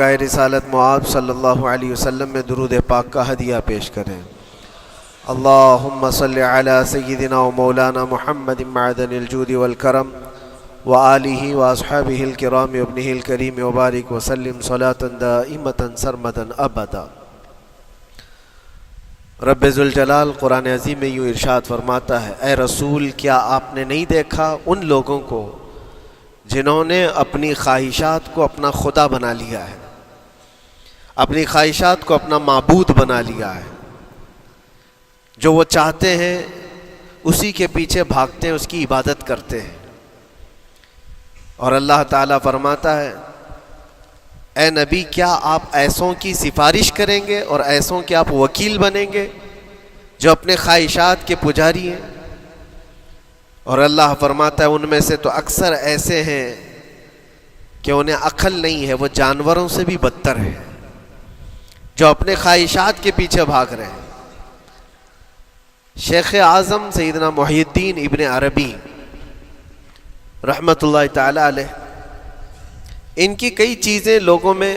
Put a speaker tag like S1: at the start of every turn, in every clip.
S1: رسالت معاب صلی اللہ علیہ وسلم میں درود پاک کا ہدیہ پیش کریں۔ اللہم صلی علی سیدنا و مولانا محمد معدن الجود والکرم وآلہ واصحابہ الکرام وابنہ الکریم وبارک وسلم صلاة دائمتا سرمدا ابدا۔ رب ذوالجلال قرآن عظیم میں یوں ارشاد فرماتا ہے، اے رسول کیا آپ نے نہیں دیکھا ان لوگوں کو جنہوں نے اپنی خواہشات کو اپنا خدا بنا لیا ہے، اپنی خواہشات کو اپنا معبود بنا لیا ہے، جو وہ چاہتے ہیں اسی کے پیچھے بھاگتے ہیں، اس کی عبادت کرتے ہیں۔ اور اللہ تعالیٰ فرماتا ہے، اے نبی کیا آپ ایسوں کی سفارش کریں گے اور ایسوں کے آپ وکیل بنیں گے جو اپنے خواہشات کے پجاری ہیں؟ اور اللہ فرماتا ہے ان میں سے تو اکثر ایسے ہیں کہ انہیں عقل نہیں ہے، وہ جانوروں سے بھی بدتر ہیں، جو اپنے خواہشات کے پیچھے بھاگ رہے ہیں۔ شیخ اعظم سیدنا محی الدین ابن عربی رحمۃ اللہ تعالی علیہ، ان کی کئی چیزیں لوگوں میں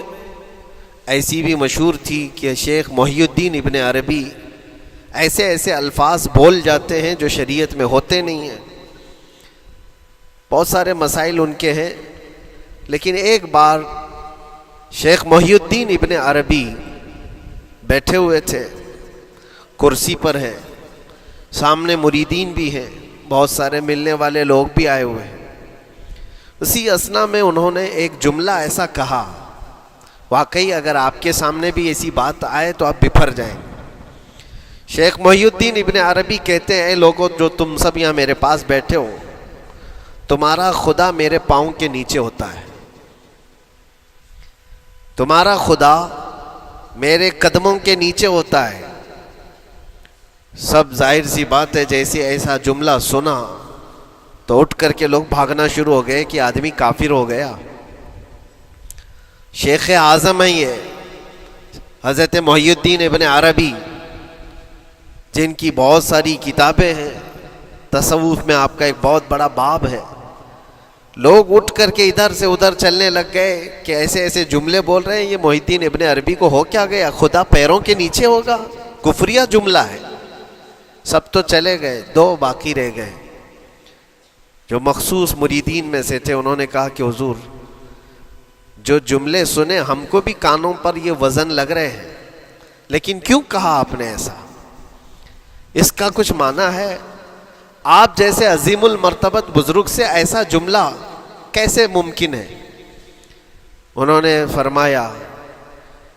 S1: ایسی بھی مشہور تھی کہ شیخ محی الدین ابن عربی ایسے ایسے الفاظ بول جاتے ہیں جو شریعت میں ہوتے نہیں ہیں۔ بہت سارے مسائل ان کے ہیں، لیکن ایک بار شیخ محی الدین ابن عربی بیٹھے ہوئے تھے، کرسی پر ہیں، سامنے مریدین بھی ہیں، بہت سارے ملنے والے لوگ بھی آئے ہوئے ہیں۔ اسی اثنا میں انہوں نے ایک جملہ ایسا کہا، واقعی اگر آپ کے سامنے بھی ایسی بات آئے تو آپ بپھر جائیں۔ شیخ محی الدین ابن عربی کہتے ہیں، اے لوگوں جو تم سب یہاں میرے پاس بیٹھے ہو، تمہارا خدا میرے پاؤں کے نیچے ہوتا ہے، تمہارا خدا میرے قدموں کے نیچے ہوتا ہے۔ سب ظاہر سی بات ہے، جیسے ایسا جملہ سنا تو اٹھ کر کے لوگ بھاگنا شروع ہو گئے کہ آدمی کافر ہو گیا۔ شیخ اعظم ہیں یہ حضرت محی الدین ابن عربی، جن کی بہت ساری کتابیں ہیں، تصوف میں آپ کا ایک بہت بڑا باب ہے۔ لوگ اٹھ کر کے ادھر سے ادھر چلنے لگ گئے کہ ایسے ایسے جملے بول رہے ہیں، یہ محی الدین ابن عربی کو ہو کیا گیا؟ خدا پیروں کے نیچے ہوگا؟ کفریہ جملہ ہے۔ سب تو چلے گئے، دو باقی رہ گئے جو مخصوص مریدین میں سے تھے۔ انہوں نے کہا کہ حضور جو جملے سنے ہم کو بھی کانوں پر یہ وزن لگ رہے ہیں، لیکن کیوں کہا آپ نے ایسا؟ اس کا کچھ معنی ہے؟ آپ جیسے عظیم المرتبت بزرگ سے ایسا جملہ کیسے ممکن ہے؟ انہوں نے فرمایا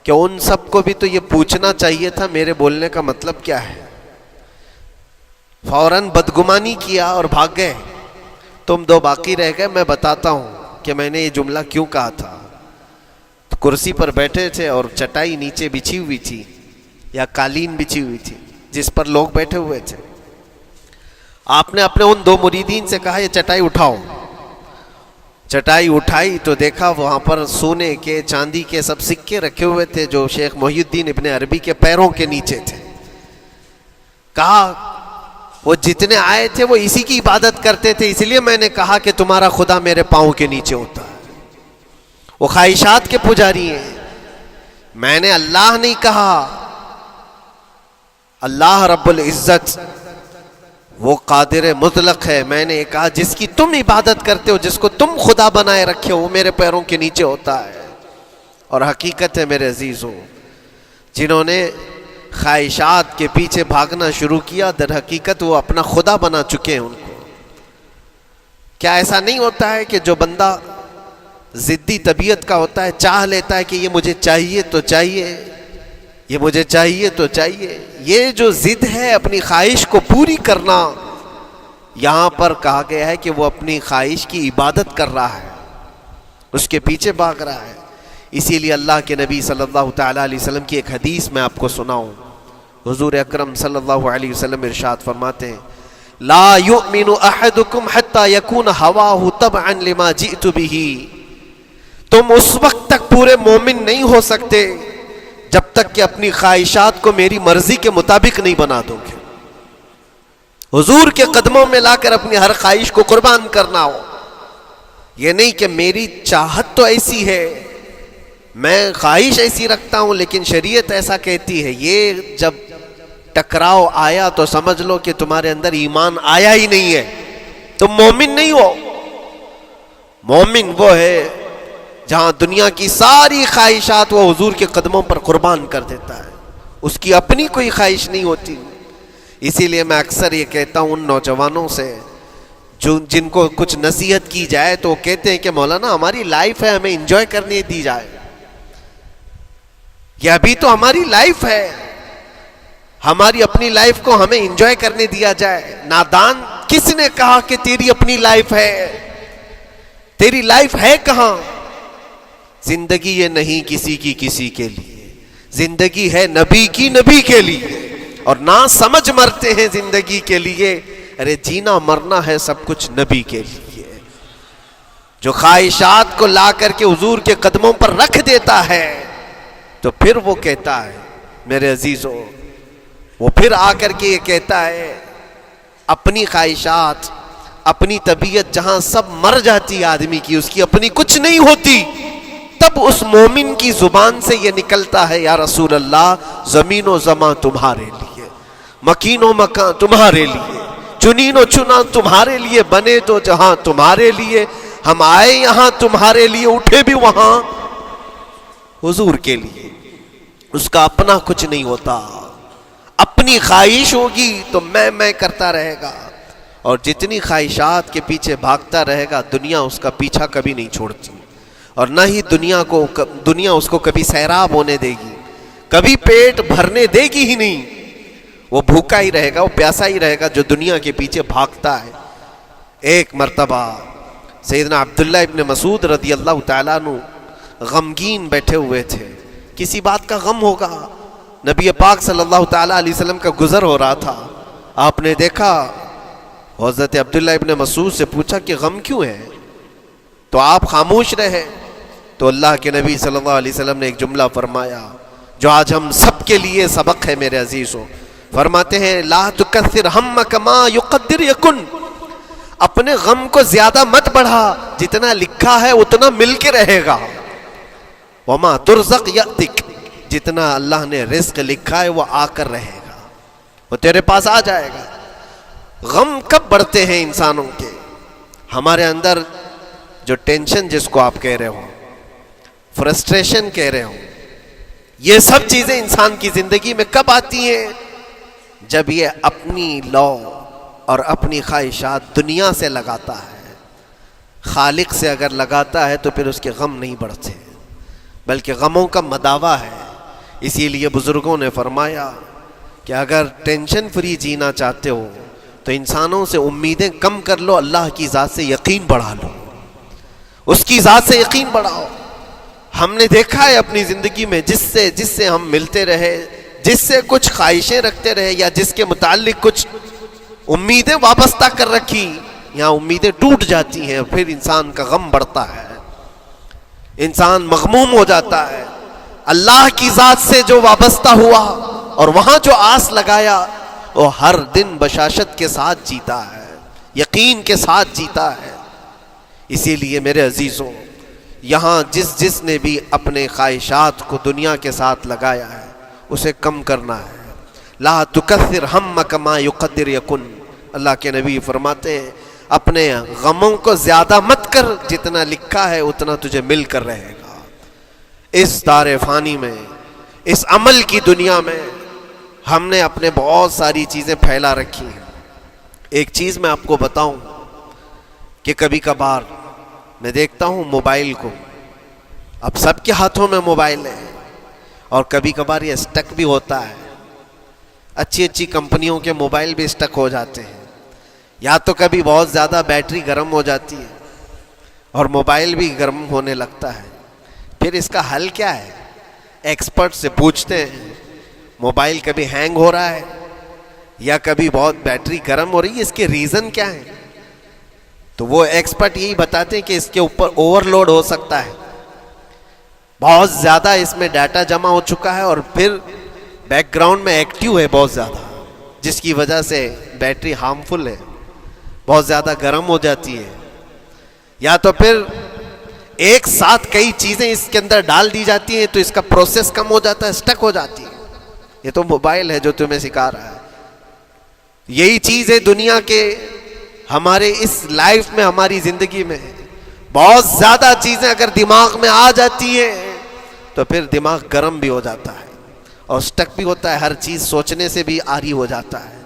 S1: کہ ان سب کو بھی تو یہ پوچھنا چاہیے تھا میرے بولنے کا مطلب کیا ہے۔ فوراً بدگمانی کیا اور بھاگ گئے۔ تم دو باقی رہ گئے، میں بتاتا ہوں کہ میں نے یہ جملہ کیوں کہا تھا۔ تو کرسی پر بیٹھے تھے اور چٹائی نیچے بچھی ہوئی تھی یا قالین بچھی ہوئی تھی جس پر لوگ بیٹھے ہوئے تھے۔ آپ نے اپنے ان دو مریدین سے کہا یہ چٹائی اٹھاؤ۔ چٹائی اٹھائی تو دیکھا وہاں پر سونے کے چاندی کے سب سکے رکھے ہوئے تھے جو شیخ محی الدین ابن عربی کے پیروں کے نیچے تھے۔ کہا وہ جتنے آئے تھے وہ اسی کی عبادت کرتے تھے، اس لیے میں نے کہا کہ تمہارا خدا میرے پاؤں کے نیچے ہوتا ہے۔ وہ خواہشات کے پجاری ہیں، میں نے اللہ نہیں کہا۔ اللہ رب العزت وہ قادر مطلق ہے، میں نے کہا جس کی تم عبادت کرتے ہو، جس کو تم خدا بنائے رکھے ہو، وہ میرے پیروں کے نیچے ہوتا ہے۔ اور حقیقت ہے میرے عزیزوں، جنہوں نے خواہشات کے پیچھے بھاگنا شروع کیا، در حقیقت وہ اپنا خدا بنا چکے ہیں ان کو۔ کیا ایسا نہیں ہوتا ہے کہ جو بندہ ضدی طبیعت کا ہوتا ہے، چاہ لیتا ہے کہ یہ مجھے چاہیے تو چاہیے، یہ مجھے چاہیے تو چاہیے، یہ جو ضد ہے اپنی خواہش کو پوری کرنا، یہاں پر کہا گیا ہے کہ وہ اپنی خواہش کی عبادت کر رہا ہے، اس کے پیچھے بھاگ رہا ہے۔ اسی لیے اللہ کے نبی صلی اللہ تعالیٰ علیہ وسلم کی ایک حدیث میں آپ کو سناؤں۔ حضور اکرم صلی اللہ علیہ وسلم ارشاد فرماتے ہیں، لا یؤمن احدکم حتی یکون ہواہ تبعا لما جئت بہ، تم اس وقت تک پورے مومن نہیں ہو سکتے جب تک کہ اپنی خواہشات کو میری مرضی کے مطابق نہیں بنا دو گے۔ حضور کے قدموں میں لا کر اپنی ہر خواہش کو قربان کرنا ہو، یہ نہیں کہ میری چاہت تو ایسی ہے، میں خواہش ایسی رکھتا ہوں لیکن شریعت ایسا کہتی ہے. یہ جب ٹکراؤ آیا تو سمجھ لو کہ تمہارے اندر ایمان آیا ہی نہیں ہے, تم مومن نہیں ہو. مومن وہ ہے جہاں دنیا کی ساری خواہشات وہ حضور کے قدموں پر قربان کر دیتا ہے, اس کی اپنی کوئی خواہش نہیں ہوتی. اسی لیے میں اکثر یہ کہتا ہوں ان نوجوانوں سے جن کو کچھ نصیحت کی جائے تو وہ کہتے ہیں کہ مولانا ہماری لائف ہے, ہمیں انجوائے کرنے دی جائے. یہ ابھی تو ہماری لائف ہے, ہماری اپنی لائف کو ہمیں انجوائے کرنے دیا جائے. نادان, کس نے کہا کہ تیری اپنی لائف ہے؟ تیری لائف ہے کہاں؟ زندگی یہ نہیں کسی کی کسی کے لیے, زندگی ہے نبی کی نبی کے لیے. اور نہ سمجھ مرتے ہیں زندگی کے لیے, ارے جینا مرنا ہے سب کچھ نبی کے لیے. جو خواہشات کو لا کر کے حضور کے قدموں پر رکھ دیتا ہے تو پھر وہ کہتا ہے میرے عزیزو, وہ پھر آ کر کے یہ کہتا ہے اپنی خواہشات, اپنی طبیعت جہاں سب مر جاتی آدمی کی, اس کی اپنی کچھ نہیں ہوتی, تب اس مومن کی زبان سے یہ نکلتا ہے یا رسول اللہ زمین و زمان تمہارے لیے, مکین و مکان تمہارے لیے, چنین و چنا تمہارے لیے, بنے تو جہاں تمہارے لیے, ہم آئے یہاں تمہارے لیے, اٹھے بھی وہاں حضور کے لیے. اس کا اپنا کچھ نہیں ہوتا, اپنی خواہش ہوگی تو میں کرتا رہے گا, اور جتنی خواہشات کے پیچھے بھاگتا رہے گا دنیا اس کا پیچھا کبھی نہیں چھوڑتی, اور نہ ہی دنیا اس کو کبھی سیراب ہونے دے گی, کبھی پیٹ بھرنے دے گی ہی نہیں. وہ بھوکا ہی رہے گا, وہ پیاسا ہی رہے گا جو دنیا کے پیچھے بھاگتا ہے. ایک مرتبہ سیدنا عبداللہ ابن مسعود رضی اللہ تعالیٰ عنہ غمگین بیٹھے ہوئے تھے, کسی بات کا غم ہوگا. نبی پاک صلی اللہ تعالیٰ علیہ وسلم کا گزر ہو رہا تھا, آپ نے دیکھا, حضرت عبداللہ ابن مسعود سے پوچھا کہ غم کیوں ہے, تو آپ خاموش رہے. تو اللہ کے نبی صلی اللہ علیہ وسلم نے ایک جملہ فرمایا جو آج ہم سب کے لیے سبق ہے میرے عزیزوں. فرماتے ہیں لا تکثر ہمک ما یقدر یکن, اپنے غم کو زیادہ مت بڑھا, جتنا لکھا ہے اتنا مل کے رہے گا. وما ترزق یأتک, جتنا اللہ نے رزق لکھا ہے وہ آ کر رہے گا, وہ تیرے پاس آ جائے گا. غم کب بڑھتے ہیں انسانوں کے؟ ہمارے اندر جو ٹینشن جس کو آپ کہہ رہے ہو, فرسٹریشن کہہ رہے ہو, یہ سب چیزیں انسان کی زندگی میں کب آتی ہیں؟ جب یہ اپنی لو اور اپنی خواہشات دنیا سے لگاتا ہے. خالق سے اگر لگاتا ہے تو پھر اس کے غم نہیں بڑھتے, بلکہ غموں کا مداوا ہے. اسی لیے بزرگوں نے فرمایا کہ اگر ٹینشن فری جینا چاہتے ہو تو انسانوں سے امیدیں کم کر لو, اللہ کی ذات سے یقین بڑھا لو, اس کی ذات سے یقین بڑھاؤ. ہم نے دیکھا ہے اپنی زندگی میں جس سے ہم ملتے رہے, جس سے کچھ خواہشیں رکھتے رہے, یا جس کے متعلق کچھ امیدیں وابستہ کر رکھی, یہاں امیدیں ٹوٹ جاتی ہیں, پھر انسان کا غم بڑھتا ہے, انسان مغموم ہو جاتا ہے. اللہ کی ذات سے جو وابستہ ہوا اور وہاں جو آس لگایا وہ ہر دن بشاشت کے ساتھ جیتا ہے, یقین کے ساتھ جیتا ہے. اسی لیے میرے عزیزوں, یہاں جس نے بھی اپنے خواہشات کو دنیا کے ساتھ لگایا ہے اسے کم کرنا ہے. لا تکثر ہمک ما یقدر یکن, اللہ کے نبی فرماتے ہیں اپنے غموں کو زیادہ مت کر, جتنا لکھا ہے اتنا تجھے مل کر رہے گا. اس دار فانی میں, اس عمل کی دنیا میں ہم نے اپنے بہت ساری چیزیں پھیلا رکھی ہیں. ایک چیز میں آپ کو بتاؤں کہ کبھی کبھار میں دیکھتا ہوں موبائل کو, اب سب کے ہاتھوں میں موبائل ہے, اور کبھی کبھار یہ اسٹک بھی ہوتا ہے. اچھی کمپنیوں کے موبائل بھی اسٹک ہو جاتے ہیں, یا تو کبھی بہت زیادہ بیٹری گرم ہو جاتی ہے اور موبائل بھی گرم ہونے لگتا ہے. پھر اس کا حل کیا ہے؟ ایکسپرٹ سے پوچھتے ہیں موبائل کبھی ہینگ ہو رہا ہے یا کبھی بہت بیٹری گرم ہو رہی ہے, اس کے ریزن کیا ہے؟ تو وہ ایکسپرٹ یہی بتاتے ہیں کہ اس کے اوپر اوور لوڈ ہو سکتا ہے, بہت زیادہ اس میں ڈیٹا جمع ہو چکا ہے اور پھر بیک گراؤنڈ میں ایکٹیو ہے بہت زیادہ, جس کی وجہ سے بیٹری ہارمفل ہے, بہت زیادہ گرم ہو جاتی ہے. یا تو پھر ایک ساتھ کئی چیزیں اس کے اندر ڈال دی جاتی ہیں تو اس کا پروسیس کم ہو جاتا ہے، سٹک ہو جاتی ہے. یہ تو موبائل ہے جو تمہیں سکھا رہا ہے. یہی چیز ہے دنیا کے ہمارے اس لائف میں، ہماری زندگی میں بہت زیادہ چیزیں اگر دماغ میں آ جاتی ہیں تو پھر دماغ گرم بھی ہو جاتا ہے اور سٹک بھی ہوتا ہے، ہر چیز سوچنے سے بھی عاری ہو جاتا ہے،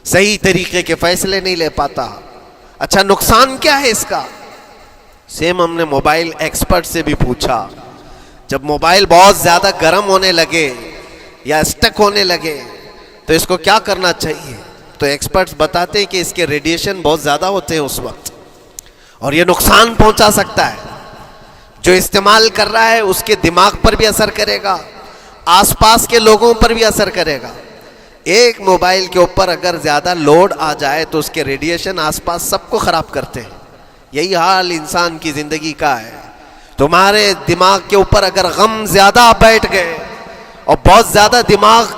S1: صحیح طریقے کے فیصلے نہیں لے پاتا. اچھا نقصان کیا ہے اس کا؟ سیم ہم نے موبائل ایکسپرٹ سے بھی پوچھا. جب موبائل بہت زیادہ گرم ہونے لگے یا سٹک ہونے لگے تو اس کو کیا کرنا چاہیے؟ تو ایکسپرٹس بتاتے ہیں کہ اس کے ریڈیشن بہت زیادہ ہوتے ہیں اس وقت اور یہ نقصان پہنچا سکتا ہے. جو استعمال کر رہا ہے اس کے دماغ پر بھی اثر کرے گا، آس پاس کے لوگوں پر بھی اثر کرے گا. ایک موبائل کے اوپر اگر زیادہ لوڈ آ جائے تو اس کے ریڈیشن آس پاس سب کو خراب کرتے ہیں. یہی حال انسان کی زندگی کا ہے. تمہارے دماغ کے اوپر اگر غم زیادہ بیٹھ گئے اور بہت زیادہ دماغ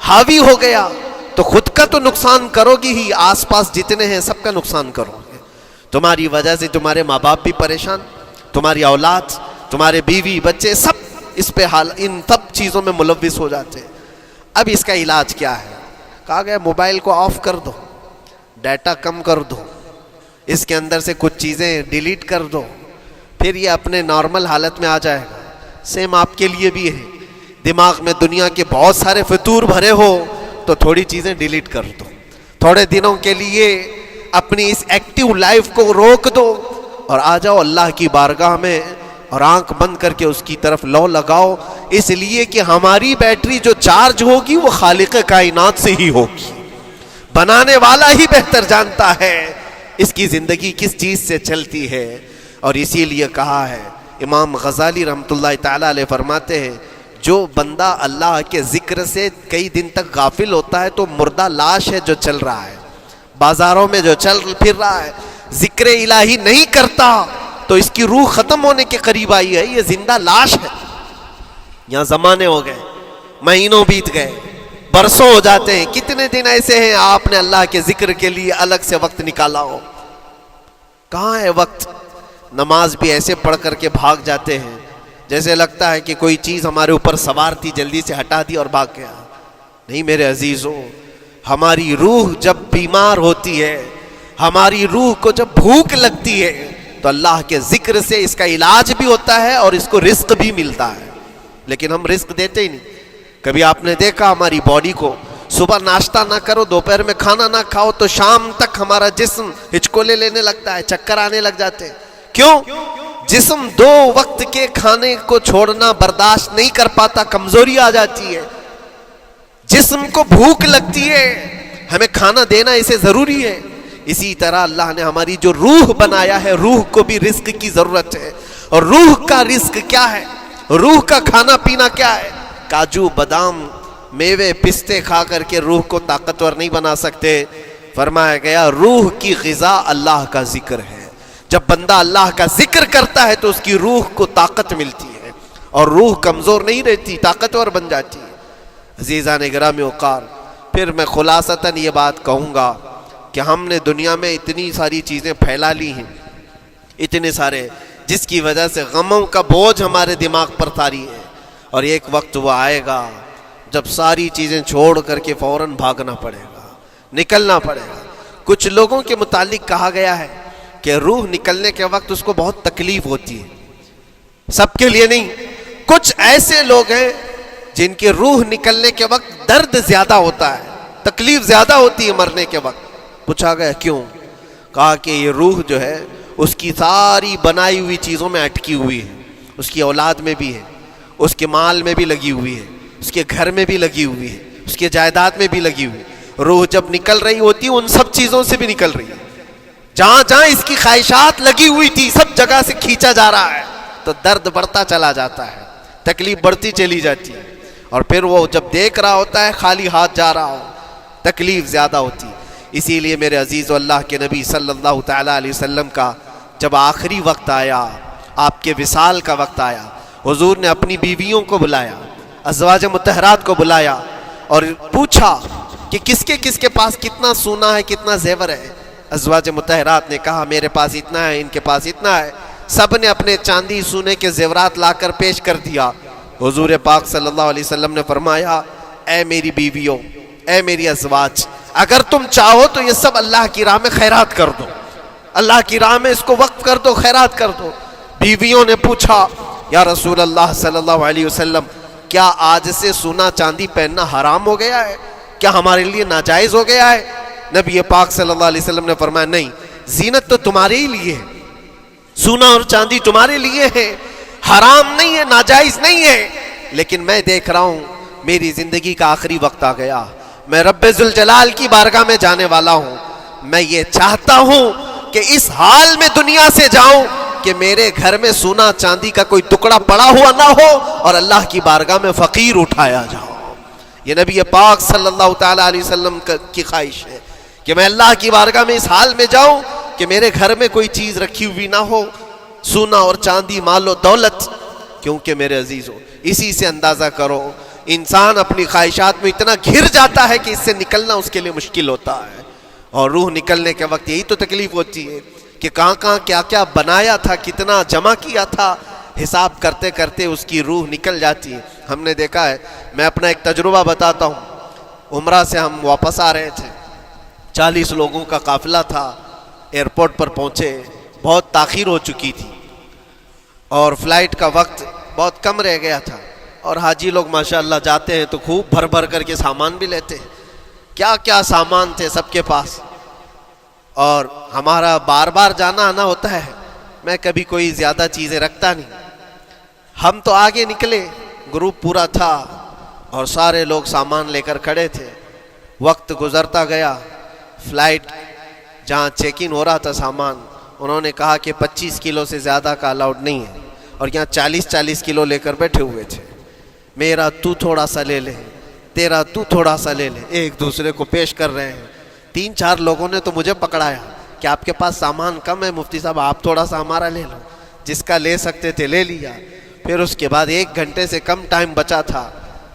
S1: حاوی ہو گیا تو خود کا تو نقصان کرو گی ہی، آس پاس جتنے ہیں سب کا نقصان کرو گے. تمہاری وجہ سے تمہارے ماں باپ بھی پریشان، تمہاری اولاد، تمہارے بیوی بچے سب اس پہ ان سب چیزوں میں ملوث ہو جاتے ہیں. اب اس کا علاج کیا ہے؟ کہا گیا موبائل کو آف کر دو، ڈیٹا کم کر دو، اس کے اندر سے کچھ چیزیں ڈیلیٹ کر دو، پھر یہ اپنے نارمل حالت میں آ جائے گا. سیم آپ کے لیے بھی ہے. دماغ میں دنیا کے بہت سارے فطور بھرے ہو تو تھوڑی چیزیں ڈیلیٹ کر دو، تھوڑے دنوں کے لیے اپنی اس ایکٹیو لائف کو روک دو اور آ جاؤ اللہ کی بارگاہ میں اور آنکھ بند کر کے اس کی طرف لو لگاؤ. اس لیے کہ ہماری بیٹری جو چارج ہوگی وہ خالق کائنات سے ہی ہوگی، بنانے والا ہی بہتر جانتا ہے اس کی زندگی کس چیز سے چلتی ہے. اور اسی لیے کہا ہے، امام غزالی رحمۃ اللہ تعالی علیہ فرماتے ہیں جو بندہ اللہ کے ذکر سے کئی دن تک غافل ہوتا ہے تو مردہ لاش ہے جو چل رہا ہے، بازاروں میں جو چل پھر رہا ہے، ذکر الہی نہیں کرتا تو اس کی روح ختم ہونے کے قریب آئی ہے، یہ زندہ لاش ہے. یہاں زمانے ہو گئے، مہینوں بیت گئے، برسوں ہو جاتے ہیں. کتنے دن ایسے ہیں آپ نے اللہ کے ذکر کے لیے الگ سے وقت نکالا ہو؟ کہاں ہے وقت؟ نماز بھی ایسے پڑھ کر کے بھاگ جاتے ہیں جیسے لگتا ہے کہ کوئی چیز ہمارے اوپر سوار تھی، جلدی سے ہٹا دی اور بھاگ گیا. نہیں میرے عزیزوں، ہماری روح جب بیمار ہوتی ہے، ہماری روح کو جب بھوک لگتی ہے تو اللہ کے ذکر سے اس کا علاج بھی ہوتا ہے اور اس کو رزق بھی ملتا ہے. لیکن ہم رزق دیتے ہی نہیں. کبھی آپ نے دیکھا ہماری باڈی کو، صبح ناشتہ نہ کرو، دوپہر میں کھانا نہ کھاؤ تو شام تک ہمارا جسم ہچکولے لینے لگتا ہے، چکر آنے لگ جاتے ہیں. کیوں؟ جسم 2 وقت کے کھانے کو چھوڑنا برداشت نہیں کر پاتا، کمزوری آ جاتی ہے، جسم کو بھوک لگتی ہے، ہمیں کھانا دینا اسے ضروری ہے. اسی طرح اللہ نے ہماری جو روح بنایا ہے، روح کو بھی رزق کی ضرورت ہے. اور روح کا رزق کیا ہے؟ روح کا کھانا پینا کیا ہے؟ کاجو بادام میوے پستے کھا کر کے روح کو طاقتور نہیں بنا سکتے. فرمایا گیا روح کی غذا اللہ کا ذکر ہے. جب بندہ اللہ کا ذکر کرتا ہے تو اس کی روح کو طاقت ملتی ہے اور روح کمزور نہیں رہتی، طاقتور بن جاتی ہے. عزیزان گرامی وقار، پھر میں خلاصتاً یہ بات کہوں گا کہ ہم نے دنیا میں اتنی ساری چیزیں پھیلا لی ہیں، اتنے سارے، جس کی وجہ سے غموں کا بوجھ ہمارے دماغ پر طاری ہے. اور ایک وقت وہ آئے گا جب ساری چیزیں چھوڑ کر کے فوراً بھاگنا پڑے گا، نکلنا پڑے گا. کچھ لوگوں کے متعلق کہا گیا ہے کہ روح نکلنے کے وقت اس کو بہت تکلیف ہوتی ہے. سب کے لیے نہیں، کچھ ایسے لوگ ہیں جن کی روح نکلنے کے وقت درد زیادہ ہوتا ہے، تکلیف زیادہ ہوتی ہے مرنے کے وقت. پوچھا گیا کیوں؟ کہا کہ یہ روح جو ہے اس کی ساری بنائی ہوئی چیزوں میں اٹکی ہوئی ہے، اس کی اولاد میں بھی ہے، اس کے مال میں بھی لگی ہوئی ہے، اس کے گھر میں بھی لگی ہوئی ہے، اس کے جائیداد میں بھی لگی ہوئی ہے. روح جب نکل رہی ہوتی ہے ان سب چیزوں سے بھی نکل رہی ہے. جہاں جہاں اس کی خواہشات لگی ہوئی تھی سب جگہ سے کھینچا جا رہا ہے تو درد بڑھتا چلا جاتا ہے، تکلیف بڑھتی چلی جاتی ہے. اور پھر وہ جب دیکھ رہا ہوتا ہے خالی ہاتھ جا رہا ہو، تکلیف زیادہ ہوتی. اسی لیے میرے عزیز و اللہ کے نبی صلی اللہ تعالیٰ علیہ وسلم کا جب آخری وقت آیا، آپ کے وصال کا وقت آیا، حضور نے اپنی بیویوں کو بلایا، ازواج مطہرات کو بلایا اور پوچھا کہ کس کے پاس کتنا سونا ہے، کتنا زیور ہے. ازواج مطہرات نے کہا میرے پاس اتنا ہے، ان کے پاس اتنا ہے. سب نے اپنے چاندی سونے کے زیورات لا کر پیش کر دیا۔ حضور پاک صلی اللہ علیہ وسلم نے فرمایا، اے میری بیویوں، اے میری ازواج، اگر تم چاہو تو یہ سب اللہ کی راہ میں خیرات کر دو، اللہ کی راہ میں اس کو وقف کر دو، خیرات کر دو۔ بیویوں نے پوچھا، یا رسول اللہ صلی اللہ علیہ وسلم، کیا آج سے سونا چاندی پہننا حرام ہو گیا ہے؟ کیا ہمارے لیے ناجائز ہو گیا ہے؟ نبی پاک صلی اللہ علیہ وسلم نے فرمایا، نہیں، زینت تو تمہارے ہی لیے ہے، سونا اور چاندی تمہارے لیے ہے، حرام نہیں ہے، ناجائز نہیں ہے، لیکن میں دیکھ رہا ہوں میری زندگی کا آخری وقت آ گیا، میں رب ذوالجلال کی بارگاہ میں جانے والا ہوں، میں یہ چاہتا ہوں کہ اس حال میں دنیا سے جاؤں کہ میرے گھر میں سونا چاندی کا کوئی ٹکڑا پڑا ہوا نہ ہو اور اللہ کی بارگاہ میں فقیر اٹھایا جاؤ۔ یہ نبی پاک صلی اللہ تعالیٰ علیہ وسلم کی خواہش ہے کہ میں اللہ کی بارگاہ میں اس حال میں جاؤں کہ میرے گھر میں کوئی چیز رکھی ہوئی نہ ہو، سونا اور چاندی، مال و دولت۔ کیونکہ میرے عزیزوں، اسی سے اندازہ کرو، انسان اپنی خواہشات میں اتنا گھر جاتا ہے کہ اس سے نکلنا اس کے لیے مشکل ہوتا ہے، اور روح نکلنے کے وقت یہی تو تکلیف ہوتی ہے کہ کہاں کہاں کیا کیا بنایا تھا، کتنا جمع کیا تھا، حساب کرتے کرتے اس کی روح نکل جاتی ہے۔ ہم نے دیکھا ہے، میں اپنا ایک تجربہ بتاتا ہوں۔ عمرہ سے ہم واپس آ رہے تھے، 40 لوگوں کا قافلہ تھا، ایئرپورٹ پر پہنچے، بہت تاخیر ہو چکی تھی اور فلائٹ کا وقت بہت کم رہ گیا تھا، اور حاجی لوگ ماشاءاللہ جاتے ہیں تو خوب بھر بھر کر کے سامان بھی لیتے ہیں، کیا کیا سامان تھے سب کے پاس، اور ہمارا بار بار جانا آنا ہوتا ہے، میں کبھی کوئی زیادہ چیزیں رکھتا نہیں۔ ہم تو آگے نکلے، گروپ پورا تھا اور سارے لوگ سامان لے کر کھڑے تھے، وقت گزرتا گیا، فلائٹ جہاں چیک ان ہو رہا تھا سامان، انہوں نے کہا کہ 25 کلو سے زیادہ کا الاؤڈ نہیں ہے، اور یہاں 40 کلو لے کر بیٹھے ہوئے تھے۔ میرا تو تھوڑا سا لے لے، تیرا تو تھوڑا سا لے لے، ایک دوسرے کو پیش کر رہے ہیں۔ 3-4 لوگوں نے تو مجھے پکڑایا کہ آپ کے پاس سامان کم ہے مفتی صاحب، آپ تھوڑا سا ہمارا لے لو، جس کا لے سکتے تھے لے لیا۔ پھر اس کے بعد 1 گھنٹے سے کم ٹائم بچا تھا،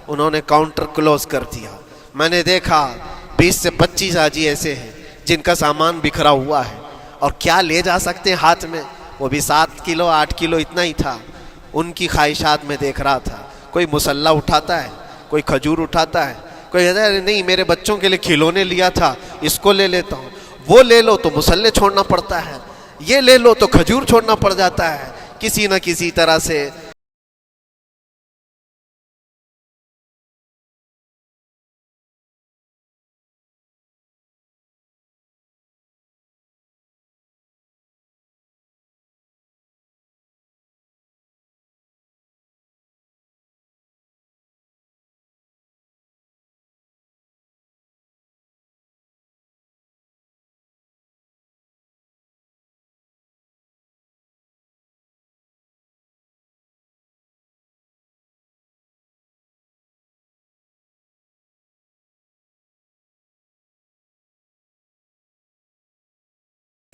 S1: انہوں نے کاؤنٹر کلوز کر دیا۔ میں نے دیکھا 20 سے 25 حاجی ایسے ہیں جن کا سامان بکھرا ہوا ہے، اور کیا لے جا سکتے ہیں ہاتھ میں، وہ بھی 7 کلو 8 کلو اتنا ہی تھا۔ ان کی خواہشات میں دیکھ رہا تھا، کوئی مسلح اٹھاتا ہے، کوئی کھجور اٹھاتا ہے، کوئی کہتا ہے نہیں میرے بچوں کے لیے کھلونے لیا تھا اس کو لے لیتا ہوں، وہ لے لو تو مسلح چھوڑنا پڑتا ہے، یہ لے لو تو کھجور چھوڑنا پڑ جاتا ہے، کسی نہ کسی طرح سے۔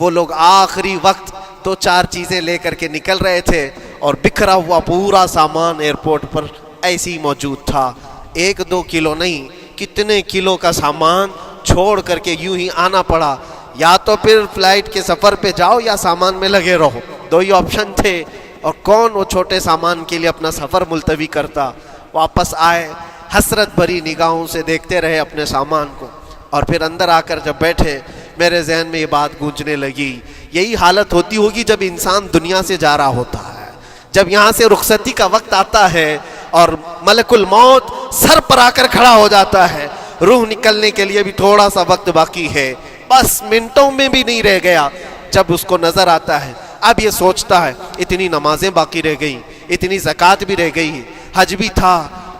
S1: وہ لوگ آخری وقت 2-4 چیزیں لے کر کے نکل رہے تھے، اور بکھرا ہوا پورا سامان ایئرپورٹ پر ایسے ہی موجود تھا۔ 1-2 کلو نہیں، کتنے کلو کا سامان چھوڑ کر کے یوں ہی آنا پڑا۔ یا تو پھر فلائٹ کے سفر پہ جاؤ یا سامان میں لگے رہو، 2 ہی آپشن تھے، اور کون وہ چھوٹے سامان کے لیے اپنا سفر ملتوی کرتا۔ واپس آئے، حسرت بھری نگاہوں سے دیکھتے رہے اپنے سامان کو، اور پھر اندر آ کر جب بیٹھے میرے ذہن میں یہ بات گونجنے لگی، یہی حالت ہوتی ہوگی جب انسان دنیا سے جا رہا ہوتا ہے، جب یہاں سے رخصتی کا وقت آتا ہے اور ملک الموت سر پر آ کر کھڑا ہو جاتا ہے، روح نکلنے کے لیے بھی تھوڑا سا وقت باقی ہے، بس منٹوں میں بھی نہیں رہ گیا۔ جب اس کو نظر آتا ہے، اب یہ سوچتا ہے اتنی نمازیں باقی رہ گئی، اتنی زکوٰۃ بھی رہ گئی، حج بھی تھا،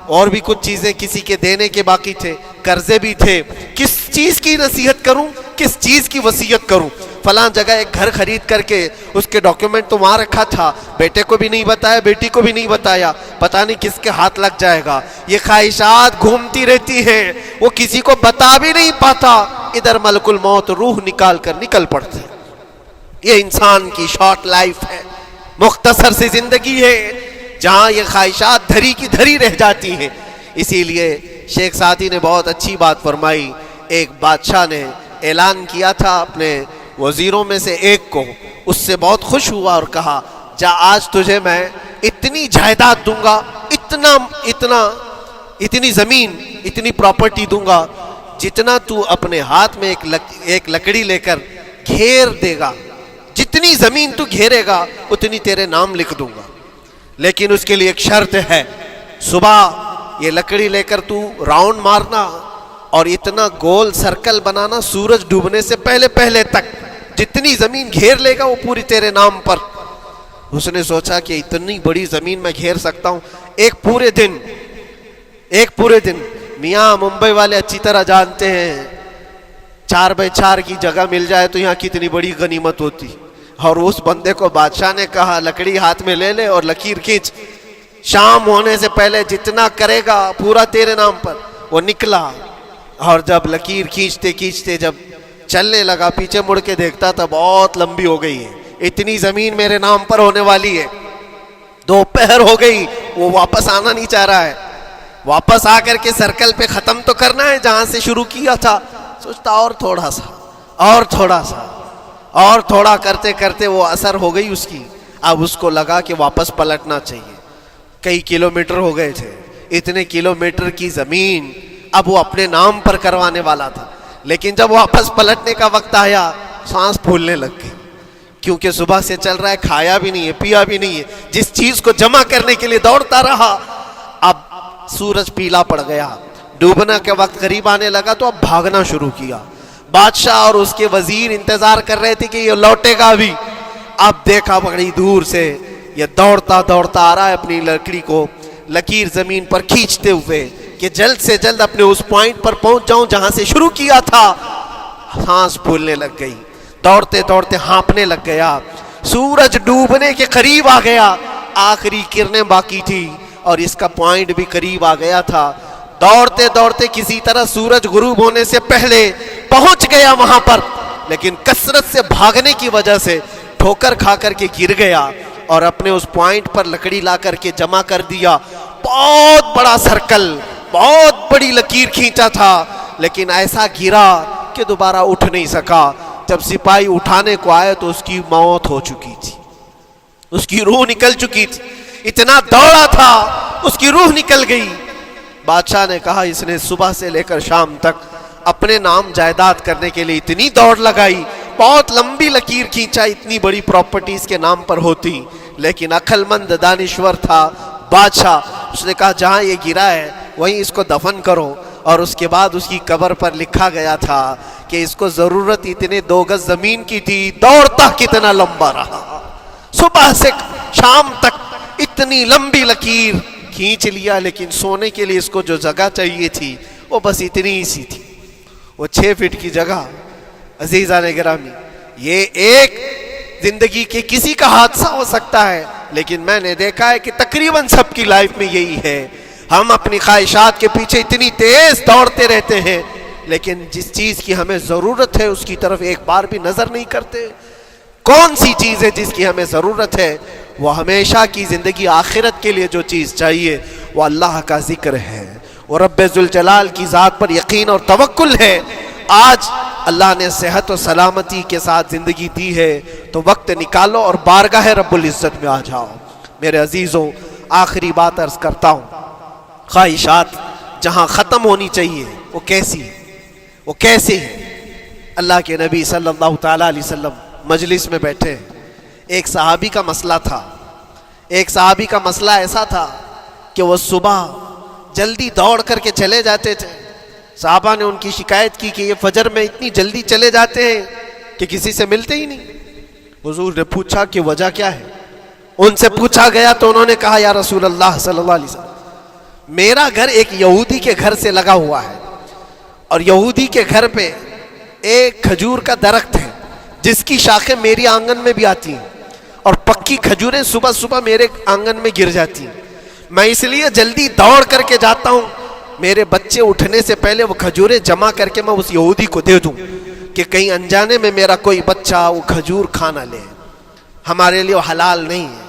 S1: اور بھی کچھ چیزیں کسی کے دینے کے باقی تھے، قرضے بھی تھے، کس چیز کی نصیحت کروں، کس چیز کی وصیت کروں؟ فلاں جگہ ایک گھر خرید کر کے اس کے ڈاکیومنٹ تو وہاں رکھا تھا، بیٹے کو بھی نہیں بتایا، بیٹی کو بھی نہیں بتایا، پتہ نہیں کس کے ہاتھ لگ جائے گا۔ یہ خواہشات گھومتی رہتی ہیں، وہ کسی کو بتا بھی نہیں پاتا، ادھر ملک الموت روح نکال کر نکل پڑتے۔ یہ انسان کی شارٹ لائف ہے، مختصر سی زندگی ہے، جہاں یہ خواہشات دھری کی دھری رہ جاتی ہیں۔ اسی لیے شیخ سعدی نے بہت اچھی بات فرمائی۔ ایک بادشاہ نے اعلان کیا تھا اپنے وزیروں میں سے ایک کو، اس سے بہت خوش ہوا اور کہا جا آج تجھے میں اتنی جائیداد دوں گا، اتنی زمین، اتنی پراپرٹی دوں گا جتنا تو اپنے ہاتھ میں ایک لکڑی لے کر گھیر دے گا، جتنی زمین تو گھیرے گا اتنی تیرے نام لکھ دوں گا، لیکن اس کے لیے ایک شرط ہے، صبح یہ لکڑی لے کر تو راؤنڈ مارنا اور اتنا گول سرکل بنانا سورج ڈوبنے سے پہلے تک، جتنی زمین گھیر لے گا وہ پوری تیرے نام پر۔ اس نے سوچا کہ اتنی بڑی زمین میں گھیر سکتا ہوں ایک پورے دن۔ میاں ممبئی والے اچھی طرح جانتے ہیں 4x4 کی جگہ مل جائے تو یہاں کتنی بڑی غنیمت ہوتی، اور اس بندے کو بادشاہ نے کہا لکڑی ہاتھ میں لے لے اور لکیر کھینچ، شام ہونے سے پہلے جتنا کرے گا پورا تیرے نام پر۔ وہ نکلا اور جب لکیر کھینچتے جب چلنے لگا پیچھے مڑ کے دیکھتا تھا بہت لمبی ہو گئی ہے، اتنی زمین میرے نام پر ہونے والی ہے۔ دوپہر ہو گئی، وہ واپس آنا نہیں چاہ رہا ہے، واپس آ کر کے سرکل پہ ختم تو کرنا ہے جہاں سے شروع کیا تھا۔ سوچتا اور تھوڑا کرتے وہ اثر ہو گئی اس کی۔ اب اس کو لگا کہ واپس پلٹنا چاہیے، کئی کلومیٹر ہو گئے تھے، اتنے کلومیٹر کی زمین اب وہ اپنے نام پر کروانے والا تھا، لیکن جب واپس پلٹنے کا وقت آیا سانس پھولنے لگ گئی، کیونکہ صبح سے چل رہا ہے، کھایا بھی نہیں ہے، پیا بھی نہیں ہے، جس چیز کو جمع کرنے کے لیے دوڑتا رہا۔ اب سورج پیلا پڑ گیا، ڈوبنا کے وقت قریب آنے لگا تو اب بھاگنا شروع کیا۔ بادشاہ اور اس کے وزیر انتظار کر رہے تھے کہ یہ لوٹے گا بھی۔ اب دیکھا بڑی دور سے یہ دوڑتا آ رہا ہے اپنی لکڑی کو لکیر زمین پر کھینچتے ہوئے کہ جلد سے جلد اپنے اس پوائنٹ پر پہنچ جاؤں جہاں سے شروع کیا تھا۔ سانس پھولنے لگ گئی، دوڑتے ہانپنے لگ گیا، سورج ڈوبنے کے قریب آ گیا، آخری کرنیں باقی تھی اور اس کا پوائنٹ بھی قریب آ گیا تھا۔ دوڑتے کسی طرح سورج غروب ہونے سے پہلے پہنچ گیا وہاں پر، لیکن کثرت سے بھاگنے کی وجہ سے ٹھوکر کھا کر کے گر گیا اور اپنے اس پوائنٹ پر لکڑی لا کر کے جمع کر دیا۔ بہت بڑا سرکل، بہت بڑی لکیر کھینچا تھا، لیکن ایسا گرا کہ دوبارہ اٹھ نہیں سکا۔ جب سپاہی اٹھانے کو آئے تو اس کی موت ہو چکی تھی، اس کی روح نکل چکی تھی، اتنا دوڑا تھا اس کی روح نکل گئی۔ بادشاہ نے کہا اس نے صبح سے لے کر شام تک اپنے نام جائیداد کرنے کے لیے اتنی دوڑ لگائی، بہت لمبی لکیر کھینچا، اتنی بڑی پراپرٹیز کے نام پر ہوتی، لیکن عقل مند دانشور تھا بادشاہ۔ اس نے کہا جہاں یہ گرا ہے وہیں اس کو دفن کرو، اور اس کے بعد اس کی قبر پر لکھا گیا تھا کہ اس کو ضرورت اتنے 2 گز زمین کی تھی، دوڑتا کتنا لمبا رہا، صبح سے شام تک اتنی لمبی لکیر کھینچ لیا، لیکن سونے کے لیے اس کو جو جگہ چاہیے تھی وہ بس اتنی ہی سی تھی، وہ 6 فٹ کی جگہ۔ عزیزان گرامی، یہ ایک زندگی کے کسی کا حادثہ ہو سکتا ہے، لیکن میں نے دیکھا ہے کہ تقریباً سب کی لائف میں یہی ہے، ہم اپنی خواہشات کے پیچھے اتنی تیز دوڑتے رہتے ہیں، لیکن جس چیز کی ہمیں ضرورت ہے اس کی طرف ایک بار بھی نظر نہیں کرتے۔ کون سی چیز ہے جس کی ہمیں ضرورت ہے؟ وہ ہمیشہ کی زندگی آخرت کے لیے جو چیز چاہیے وہ اللہ کا ذکر ہے، وہ رب ذوالجلال کی ذات پر یقین اور توکل ہے۔ آج اللہ نے صحت و سلامتی کے ساتھ زندگی دی ہے تو وقت نکالو اور بارگاہ رب العزت میں آ جاؤ۔ میرے عزیزوں، آخری بات عرض کرتا ہوں، خواہشات جہاں ختم ہونی چاہیے وہ کیسی ہے، وہ کیسے ہے؟ اللہ کے نبی صلی اللہ تعالیٰ علیہ وسلم مجلس میں بیٹھے، ایک صحابی کا مسئلہ تھا، ایک صحابی کا مسئلہ ایسا تھا کہ وہ صبح جلدی دوڑ کر کے چلے جاتے تھے۔ صحابہ نے ان کی شکایت کی کہ یہ فجر میں اتنی جلدی چلے جاتے ہیں کہ کسی سے ملتے ہی نہیں۔ حضور نے پوچھا کہ وجہ کیا ہے؟ ان سے پوچھا گیا تو انہوں نے کہا یا رسول اللہ صلی اللہ علیہ وسلم، میرا گھر ایک یہودی کے گھر سے لگا ہوا ہے، اور یہودی کے گھر پہ ایک کھجور کا درخت ہے جس کی شاخیں میری آنگن میں بھی آتی ہیں، اور پکی کھجوریں صبح صبح میرے آنگن میں گر جاتی ہیں، میں اس لیے جلدی دوڑ کر کے جاتا ہوں، میرے بچے اٹھنے سے پہلے وہ کھجوریں جمع کر کے میں اس یہودی کو دے دوں کہ کہیں انجانے میں میرا کوئی بچہ وہ کھجور کھانا لے، ہمارے لیے وہ حلال نہیں ہے۔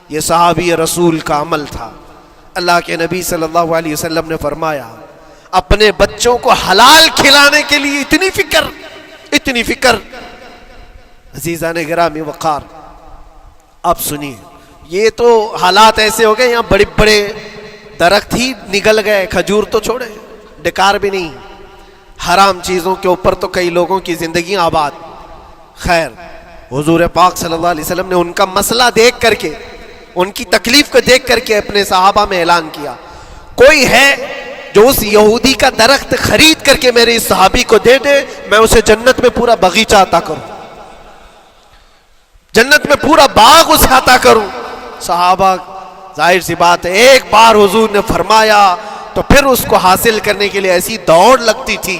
S1: یہ صحابی رسول کا عمل تھا۔ اللہ کے نبی صلی اللہ علیہ وسلم نے فرمایا اپنے بچوں کو حلال کھلانے کے لیے اتنی فکر۔ عزیزان گرامی وقار، اب سنیے، یہ تو حالات ایسے ہو گئے، یہاں بڑے بڑے درخت ہی نگل گئے، کھجور تو چھوڑے، ڈکار بھی نہیں، حرام چیزوں کے اوپر تو کئی لوگوں کی زندگی آباد۔ خیر، حضور پاک صلی اللہ علیہ وسلم نے ان کا مسئلہ دیکھ کر کے، ان کی تکلیف کو دیکھ کر کے اپنے صحابہ میں اعلان کیا، کوئی ہے جو اس یہودی کا درخت خرید کر کے میرے اس صحابی کو دے دے، میں اسے جنت میں پورا باغیچہ عطا کروں، جنت میں پورا باغ اسے عطا کروں۔ صحابہ، ظاہر سی بات ہے، ایک بار حضور نے فرمایا تو پھر اس کو حاصل کرنے کے لیے ایسی دوڑ لگتی تھی،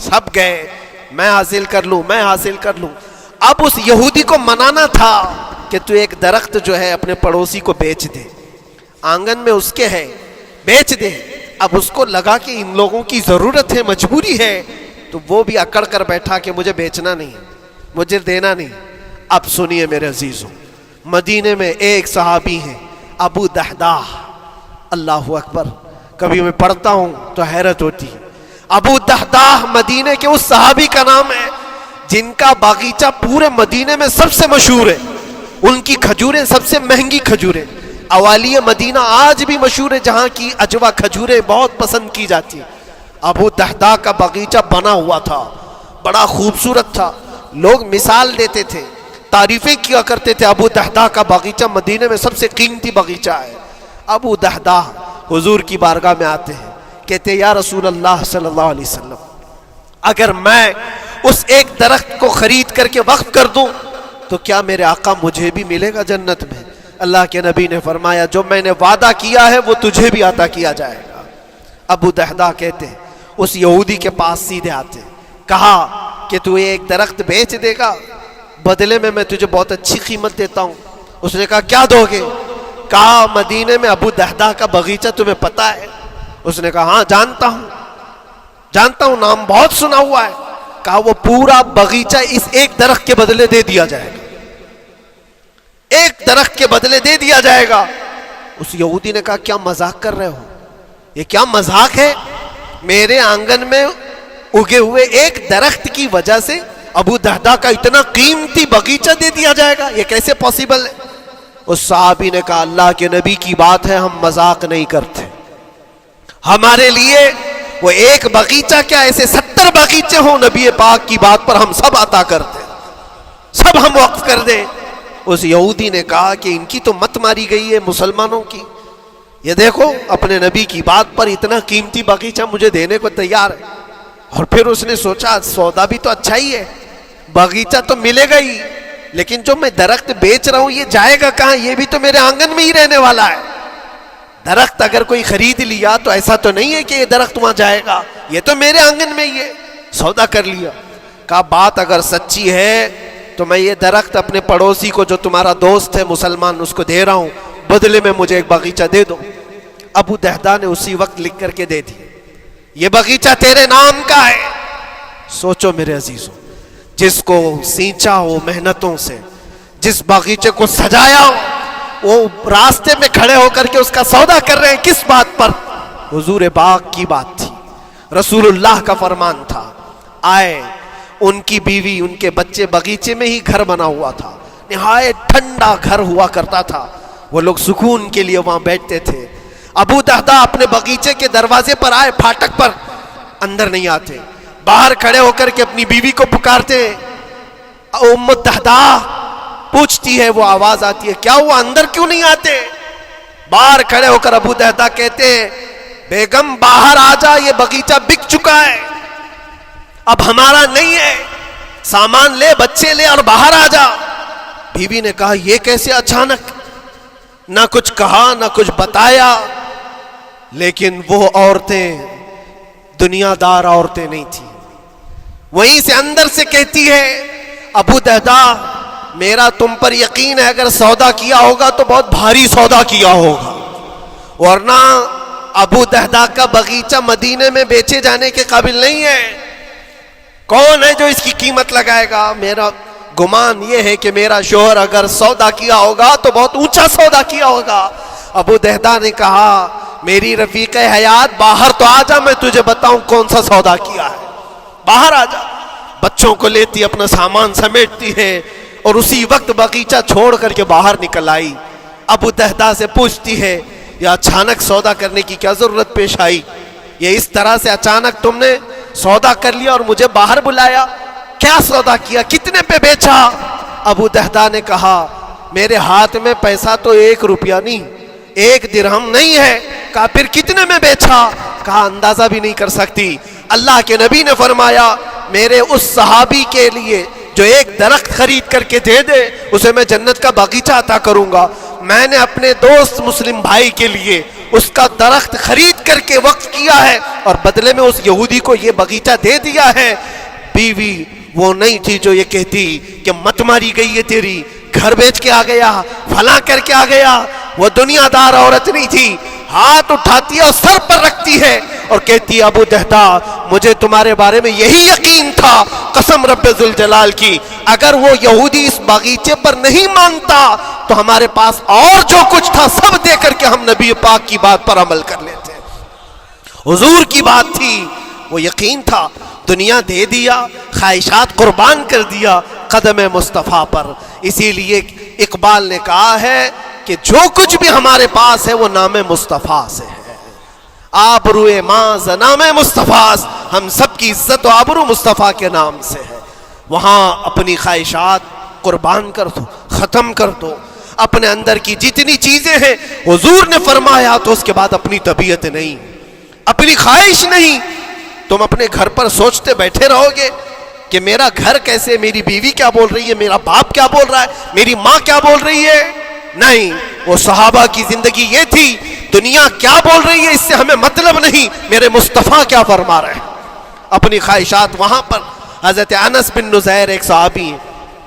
S1: سب گئے، میں حاصل کر لوں، میں حاصل کر لوں۔ اب اس یہودی کو منانا تھا کہ تو ایک درخت جو ہے اپنے پڑوسی کو بیچ دے، آنگن میں اس کے ہے، بیچ دے۔ اب اس کو لگا کہ ان لوگوں کی ضرورت ہے، مجبوری ہے، تو وہ بھی اکڑ کر بیٹھا کہ مجھے بیچنا نہیں، مجھے دینا نہیں۔ اب سنیے میرے عزیزوں، مدینے میں ایک صحابی ہیں ابو دحداح، اللہ اکبر، کبھی میں پڑھتا ہوں تو حیرت ہوتی ہے۔ ابو دحداح مدینے کے اس صحابی کا نام ہے جن کا باغیچہ پورے مدینے میں سب سے مشہور ہے، ان کی کھجوریں سب سے مہنگی کھجوریں، اوالی مدینہ آج بھی مشہور ہے، جہاں کی اجوا کھجوریں بہت پسند کی جاتی ہیں۔ ابو دحداح کا باغیچہ بنا ہوا تھا، بڑا خوبصورت تھا، لوگ مثال دیتے تھے، تعریفیں کیا کرتے تھے، ابو دحداح کا باغیچہ مدینے میں سب سے قیمتی باغیچہ ہے۔ ابو دحداح حضور کی بارگاہ میں آتے ہیں، کہتے ہیں یا رسول اللہ صلی اللہ علیہ وسلم، اگر میں اس ایک درخت کو خرید کر کے وقف کر دوں تو کیا میرے آقا مجھے بھی ملے گا جنت میں؟ اللہ کے نبی نے فرمایا جو میں نے وعدہ کیا ہے وہ تجھے بھی عطا کیا جائے گا۔ ابو دحداح کہتے ہیں اس یہودی کے پاس سیدھے آتے ہیں، کہا کہ تو ایک درخت بیچ دے گا، بدلے میں تجھے بہت اچھی قیمت دیتا ہوں۔ اس نے کہا کیا دو گے؟ کہا مدینے میں ابو دحداح کا باغیچہ تمہیں پتا ہے؟ اس نے کہا ہاں جانتا ہوں، نام بہت سنا ہوا ہے۔ کہا وہ پورا باغیچہ اس ایک درخت کے بدلے دے دیا جائے گا، ایک درخت کے بدلے دے دیا جائے گا۔ اس یہودی نے کہا کیا مذاق کر رہے ہو؟ یہ کیا مذاق ہے؟ میرے آنگن میں اگے ہوئے ایک درخت کی وجہ سے ابو دحداح کا اتنا قیمتی باغیچہ دے دیا جائے گا، یہ کیسے پاسبل ہے؟ اس صحابی نے کہا اللہ کے نبی کی بات ہے، ہم مذاق نہیں کرتے، ہمارے لیے وہ ایک باغیچہ کیا ایسے 70 باغیچے ہوں، نبی پاک کی بات پر ہم سب عطا کر دیں، سب ہم وقف کر دیں۔ اس یہودی نے کہا کہ ان کی تو مت ماری گئی ہے مسلمانوں کی، یہ دیکھو اپنے نبی کی بات پر اتنا قیمتی باغیچہ مجھے دینے کو تیار ہے۔ اور پھر اس نے سوچا سودا بھی تو اچھا ہی ہے، باغیچہ تو ملے گا ہی، لیکن جو میں درخت بیچ رہا ہوں یہ جائے گا کہاں؟ یہ بھی تو میرے آنگن میں ہی رہنے والا ہے۔ درخت اگر کوئی خرید لیا تو ایسا تو نہیں ہے کہ یہ درخت وہاں جائے گا، یہ تو میرے آنگن میں ہی ہے، سودا کر لیا۔ کہا بات اگر سچی ہے تو میں یہ درخت اپنے پڑوسی کو جو تمہارا دوست ہے مسلمان اس کو دے رہا ہوں، بدلے میں مجھے ایک باغیچہ دے دو۔ ابو دحداح نے اسی وقت لکھ کر کے دے دی، یہ باغیچہ تیرے نام کا ہے۔ سوچو میرے عزیزوں، جس کو سینچا ہو محنتوں سے، جس باغیچے کو سجایا ہو، وہ راستے میں کھڑے ہو کر کے اس کا سودا کر رہے ہیں، کس بات پر؟ حضور پاک کی بات تھی، رسول اللہ کا فرمان تھا۔ آئے، ان کی بیوی ان کے بچے، باغیچے میں ہی گھر بنا ہوا تھا، نہایت ٹھنڈا گھر ہوا کرتا تھا، وہ لوگ سکون کے لیے وہاں بیٹھتے تھے۔ ابو دحداح اپنے باغیچے کے دروازے پر آئے، پھاٹک پر، اندر نہیں آتے، باہر کھڑے ہو کر کے اپنی بیوی کو پکارتے، ام دحداح پوچھتی ہے، وہ آواز آتی ہے کیا ہوا اندر کیوں نہیں آتے؟ باہر کھڑے ہو کر ابو دحداح کہتے ہیں بیگم باہر آ جا، یہ باغیچہ بک چکا ہے، اب ہمارا نہیں ہے، سامان لے، بچے لے اور باہر آ جا۔ بیوی نے کہا یہ کیسے اچانک؟ نہ کچھ کہا نہ کچھ بتایا، لیکن وہ عورتیں دنیا دار عورتیں نہیں تھیں، وہیں سے اندر سے کہتی ہے ابو دحداح میرا تم پر یقین ہے، اگر سودا کیا ہوگا تو بہت بھاری سودا کیا ہوگا، ورنہ ابو دحداح کا باغیچہ مدینے میں بیچے جانے کے قابل نہیں ہے، کون ہے جو اس کی قیمت لگائے گا؟ میرا گمان یہ ہے کہ میرا شوہر اگر سودا کیا ہوگا تو بہت اونچا سودا کیا ہوگا۔ ابو دحداح نے کہا میری رفیق حیات باہر تو آ جا، میں تجھے بتاؤں کون سا سودا کیا ہے، باہر آ جا۔ بچوں کو لیتی، اپنا سامان سمیٹتی ہے، اور اسی وقت باغیچہ چھوڑ کر کے باہر نکل آئی۔ ابو دہدا سے پوچھتی ہے یہ اچانک سودا کرنے کی کیا ضرورت پیش آئی؟ یہ اس طرح سے اچانک تم نے سودا کر لیا اور مجھے باہر بلایا، کیا سودا کیا، کتنے پہ بیچا؟ ابو دہدا نے کہا میرے ہاتھ میں پیسہ تو 1 روپیہ نہیں، 1 درہم نہیں ہے۔ کہا پھر کتنے میں بیچا؟ کہا اندازہ بھی نہیں کر سکتی۔ اللہ کے نبی نے فرمایا میرے اس صحابی کے لیے جو 1 درخت خرید کر کے دے دے اسے میں جنت کا باغیچہ عطا کروں گا۔ میں نے اپنے دوست مسلم بھائی کے لیے اس کا درخت خرید کر کے وقف کیا ہے اور بدلے میں اس یہودی کو یہ باغیچہ دے دیا ہے۔ بیوی وہ نہیں تھی جو یہ کہتی کہ مت ماری گئی ہے تیری، گھر بیچ کے آ گیا، فلاں کر کے آ گیا۔ وہ دنیا دار عورت نہیں تھی، ہاتھ اٹھاتی ہے اور سر پر رکھتی ہے اور کہتی ہے ابو دہدا مجھے تمہارے بارے میں یہی یقین تھا، قسم رب ذوالجلال کی اگر وہ یہودی اس باغیچے پر نہیں مانتا تو ہمارے پاس اور جو کچھ تھا سب دے کر کے ہم نبی پاک کی بات پر عمل کر لیتے۔ حضور کی بات تھی، وہ یقین تھا، دنیا دے دیا، خواہشات قربان کر دیا قدم مصطفیٰ پر۔ اسی لیے اقبال نے کہا ہے کہ جو کچھ بھی ہمارے پاس ہے وہ نام مصطفیٰ سے ہے، آبرو ماز نام مصطفیٰ، ہم سب کی عزت و آبرو مصطفیٰ کے نام سے ہے۔ وہاں اپنی خواہشات قربان کر دو، ختم کر دو، اپنے اندر کی جتنی چیزیں ہیں حضور نے فرمایا تو اس کے بعد اپنی طبیعت نہیں، اپنی خواہش نہیں۔ تم اپنے گھر پر سوچتے بیٹھے رہو گے کہ میرا گھر کیسے، میری بیوی کیا بول رہی ہے، میرا باپ کیا بول رہا ہے، میری ماں کیا بول رہی ہے؟ نہیں، وہ صحابہ کی زندگی یہ تھی، دنیا کیا بول رہی ہے اس سے ہمیں مطلب نہیں، میرے مصطفیٰ کیا فرما رہے ہیں۔ اپنی خواہشات وہاں پر۔ حضرت انس بن نزیر ایک صحابی ہیں،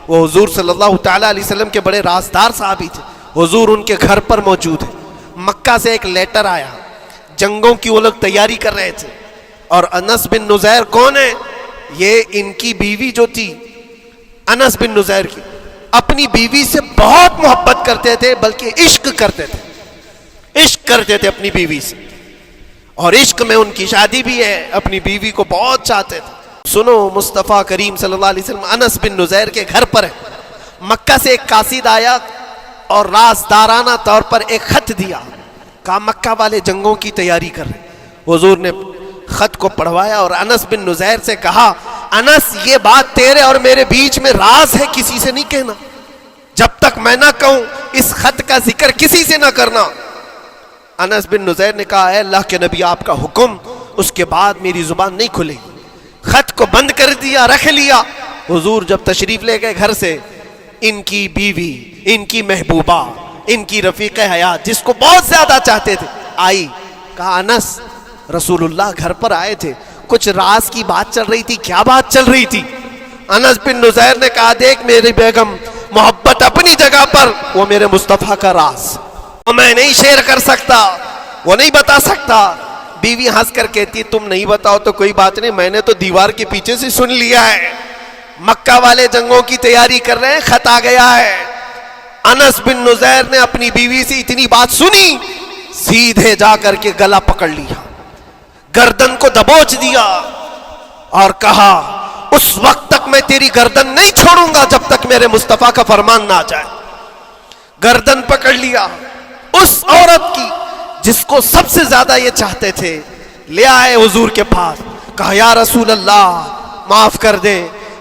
S1: وہ حضور صلی اللہ تعالیٰ علیہ وسلم کے بڑے رازدار صحابی تھے، حضور ان کے گھر پر موجود ہے۔ مکہ سے ایک لیٹر آیا، جنگوں کی وہ لوگ تیاری کر رہے تھے، اور انس بن نزیر کون ہے؟ یہ ان کی بیوی جو تھی انس بن نزیر کی، اپنی بیوی سے بہت محبت کرتے تھے، بلکہ عشق کرتے تھے، عشق کرتے تھے اپنی بیوی سے، اور عشق میں ان کی شادی بھی ہے، اپنی بیوی کو بہت چاہتے تھے۔ سنو، مصطفیٰ کریم صلی اللہ علیہ وسلم انس بن نزیر کے گھر پر ہے، مکہ سے ایک قاصد آیا اور رازدارانہ طور پر ایک خط دیا، کہا مکہ والے جنگوں کی تیاری کر رہے۔ حضور نے خط کو پڑھوایا اور انس بن نزیر سے کہا انس یہ بات تیرے اور میرے بیچ میں راز ہے، کسی سے نہیں کہنا، جب تک میں نہ کہوں اس خط کا ذکر کسی سے نہ کرنا۔ انس بن نزیر نے کہا اے اللہ کے نبی آپ کا حکم، اس کے بعد میری زبان نہیں کھلے گی۔ خط کو بند کر دیا، رکھ لیا۔ حضور جب تشریف لے گئے گھر سے، ان کی بیوی، ان کی محبوبہ، ان کی رفیق حیات جس کو بہت زیادہ چاہتے تھے آئی، کہا انس رسول اللہ گھر پر آئے تھے، کچھ راز کی بات چل رہی تھی، کیا بات چل رہی تھی؟ انس بن نزیر نے کہا دیکھ میری بیگم، محبت اپنی جگہ پر، وہ میرے مصطفیٰ کا راز وہ میں نہیں شیئر کر سکتا، وہ نہیں بتا سکتا۔ بیوی ہنس کر کہتی تم نہیں بتاؤ تو کوئی بات نہیں، میں نے تو دیوار کے پیچھے سے سن لیا ہے، مکہ والے جنگوں کی تیاری کر رہے ہیں، خط آ گیا ہے۔ انس بن نزیر نے اپنی بیوی سے اتنی بات سنی، سیدھے جا کر کے گلا پکڑ لیا، گردن کو دبوچ دیا اور کہا اس وقت تک میں تیری گردن نہیں چھوڑوں گا جب تک میرے مصطفیٰ کا فرمان نہ آ جائے۔ گردن پکڑ لیا اس عورت کی جس کو سب سے زیادہ یہ چاہتے تھے، لے آئے حضور کے پاس، کہا یا رسول اللہ معاف کر دے،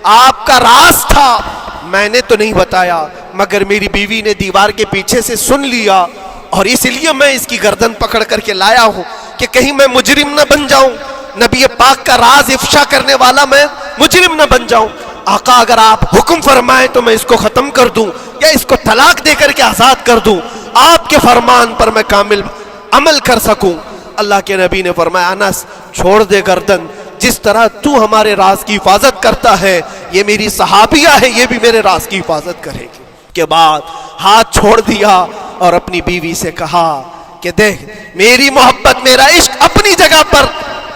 S1: آپ کا راز تھا، میں نے تو نہیں بتایا، مگر میری بیوی نے دیوار کے پیچھے سے سن لیا اور اس لیے میں اس کی گردن پکڑ کر کے لایا ہوں کہ کہیں میں مجرم نہ بن جاؤں، نبی پاک کا راز افشا کرنے والا میں مجرم نہ بن جاؤں۔ آقا اگر آپ حکم فرمائیں تو میں اس کو ختم کر دوں یا اس کو طلاق دے کر کے آزاد کر دوں، آپ کے فرمان پر میں کامل عمل کر سکوں۔ اللہ کے نبی نے فرمایا انس چھوڑ دے گردن، جس طرح تو ہمارے راز کی حفاظت کرتا ہے، یہ میری صحابیہ ہے، یہ بھی میرے راز کی حفاظت کرے گی۔ کے بعد ہاتھ چھوڑ دیا اور اپنی بیوی سے کہا کہ دیکھ میری محبت، میرا عشق اپنی جگہ پر،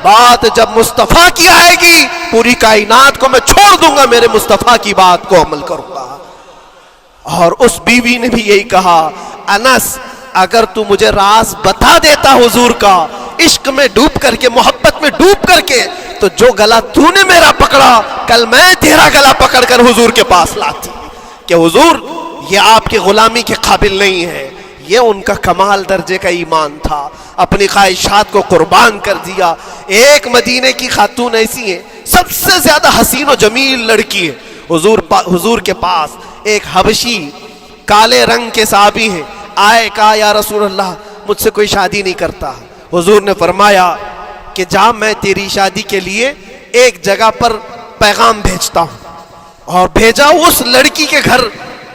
S1: بات جب مصطفیٰ کی آئے گی پوری کائنات کو میں چھوڑ دوں گا، میرے مصطفیٰ کی بات کو عمل کروں گا۔ اور اس بیوی نے بھی یہی کہا انس اگر تو مجھے راز بتا دیتا حضور کا، عشق میں ڈوب کر کے، محبت میں ڈوب کر کے، تو جو گلا تو نے میرا پکڑا کل میں تیرا گلا پکڑ کر حضور کے پاس لاتی۔ کہ حضور یہ آپ کی غلامی کے قابل نہیں ہے. یہ ان کا کمال درجے کا ایمان تھا, اپنی خواہشات کو قربان کر دیا. ایک مدینے کی خاتون ایسی ہے, سب سے زیادہ حسین و جمیل لڑکی ہے. حضور کے پاس ایک حبشی کالے رنگ کے صحابی ہیں, آئے کہا یا رسول اللہ مجھ سے کوئی شادی نہیں کرتا. حضور نے فرمایا کہ جا میں تیری شادی کے لیے ایک جگہ پر پیغام بھیجتا ہوں, اور بھیجا اس لڑکی کے گھر.